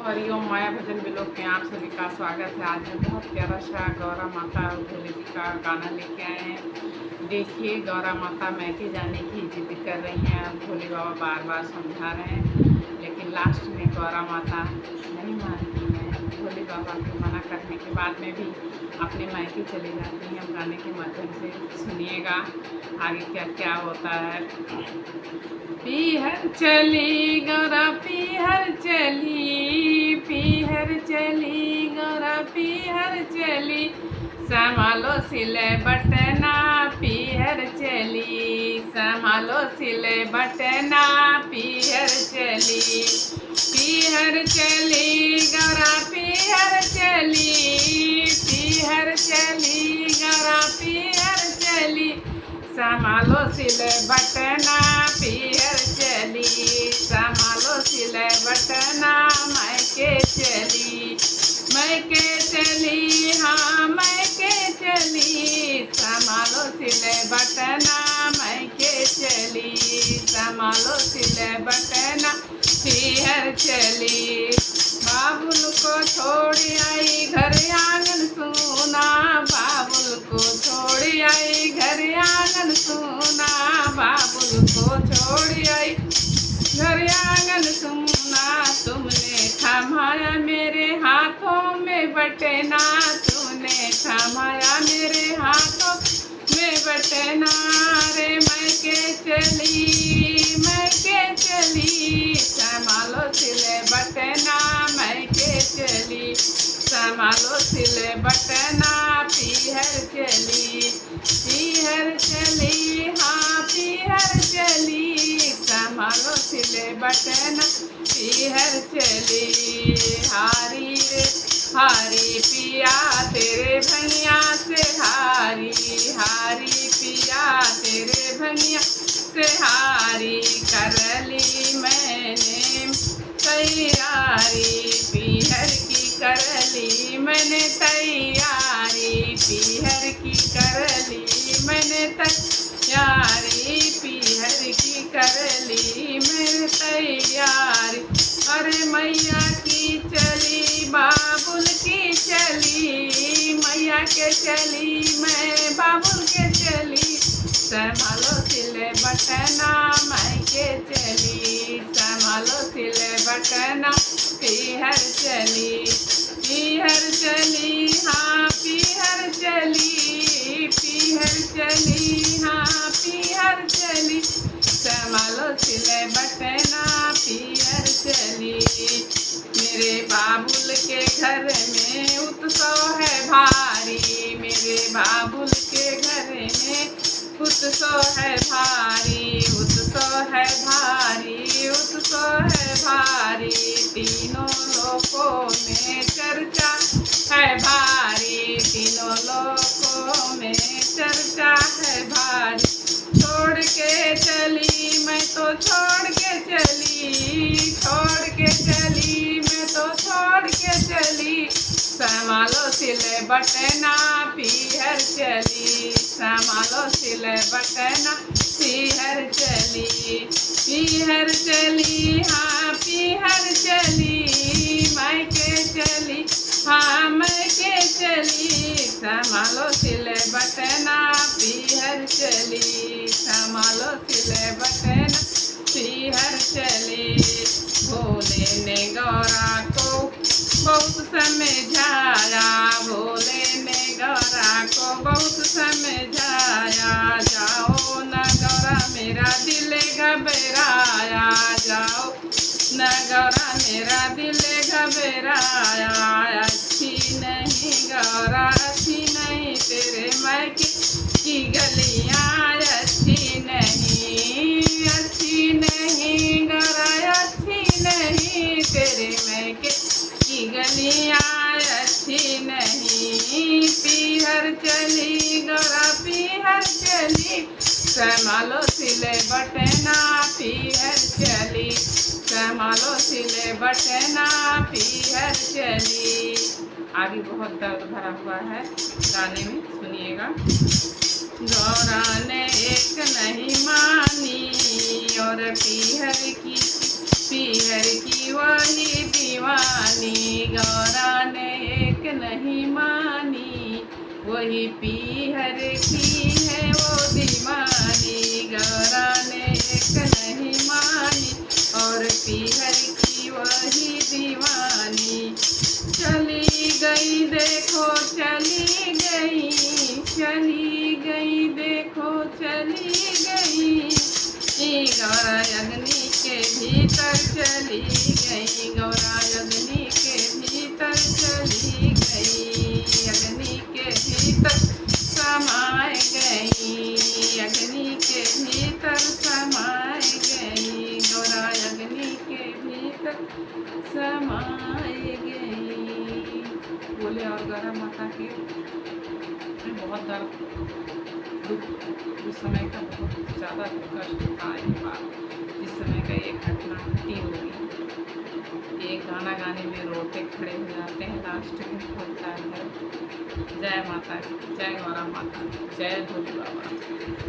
हरिओम माया भजन विलोक में आप सभी का स्वागत है। आज मैं बहुत प्यारा सा गौरा माता और भोले जी का गाना लेके आए हैं। देखिए, गौरा माता मैके जाने की जिद कर रही हैं और भोले बाबा बार बार समझा रहे हैं, लेकिन लास्ट में गौरा माता नहीं मानती हैं। भोले बाबा के मना करने के बाद में भी अपने मैके चली जाती हैं। गाने के माध्यम से सुनिएगा आगे क्या क्या होता है। पीहर चली गौरा पीहर चली, पीहर चली गौरा पीहर चली, संभालो सिले बटना पीहर चली, संभालो सिले बटना पीहर चली। पीहर चली गौरा पीहर चली, पीहर चली गौरा पीहर चली, संभालो सिले बटना पीहर चली, संभालो सिले बटना मैके चली, मैके चली हाँ मैके चली, संभालो सिले बटना मैके चली, संभालो सिले बटना पीहर चली। बाबुल को छोड़ आई घर आंगन सुना, बाबुल को छोड़ आई घर आंगन सुना, बाबुल को छोड़ आई घर आंगन सुना। तुमने थमाया मेरे हाथों में बटना, तुमने थमाया मेरे हाथों में बटना, रे मैके चली मैके चली, संभालो सिले बटना मैके चली, संभालो सिले बटना पीहर चली, पीहर चली हाँ पीहर चली, संभालो सिले बटना पीहर चली। हारी रे हारी पिया तेरे भैया से हारी, हारी पिया तेरे भैया से हारी, कर ली मैंने तैयारी पीहर की, कर ली मैंने तैयारी पीहर की, कर ली मैंने तैयारी पीहर की, कर ली मैंने तैयारी। अरे मैया की चली बाबुल की चली, मैया के चली मैं बाबुल के चली, संभालो सिले बटना मैके चली, संभालो सिले बटना पीहर चली, पीहर चली हाँ पीहर चली, पीहर चली हाँ पीहर चली, संभालो सिले बटना पीहर चली। मेरे बाबुल के घर में उत्सव है भारी, मेरे बाबुल के घर में उत्सव है भारी, उत्सव है भारी, उत्सव है भारी, तीनों लोकों में चर्चा है भारी, तीनों लोकों में चर्चा है भारी। छोड़ के चली मैं तो छोड़ के चली, छोड़ के चली मैं तो छोड़ के चली, संभालो सिले बटना पीहर चली, संभालो सिले बटना पीहर चली, पीहर चली हाँ पीहर चली, मैके चली हाँ मैके चली, संभालो सिले बटना पीहर चली, संभालो सिले बटना पीहर चली। भोले ने गौरा को बहुत समझाया, भोले ने गौरा को बहुत समझाया, जाओ न गौरा मेरा दिल घबराया, जाओ न गौरा मेरा दिल घबराया, अच्छी नहीं गौरा अच्छी नहीं तेरे मैके की गलियाँ, अच्छी नहीं अच्छी नहीं गौरा अच्छी नहीं तेरे मैके की गलियाँ, अच्छी नहीं। पीहर चली गौरा पीहर चली, संभालो सिले बटना पीहर चली, संभालो सिले बटना पीहर चली। आगे बहुत दर्द भरा हुआ है गाने में, सुनिएगा। गौरा ने एक नहीं मानी और पीहर की वही दीवानी, नहीं मानी, वही पीहर की है वो दीवानी। गौरा ने एक नहीं मानी और पीहर की वही दीवानी। चली गई देखो चली गई, चली गई देखो चली गई। गौरा अग्नि के भीतर चली गई, गौरा अग्नि के भीतर चली गई। अग्नि के भीतर समाय गई, अग्नि के भीतर समाय गई। गौरा अग्नि के भीतर समाय गई। बोले और गौरा माता के बहुत दर्द उस समय का बहुत ज़्यादा कष्ट था। एक बार जिस समय का ये घटना घटी होगी, एक गाना गाने में रोते खड़े हो जाते हैं, लास्ट में होता है। जय माता, जय गौरा माता, जय भोले बाबा।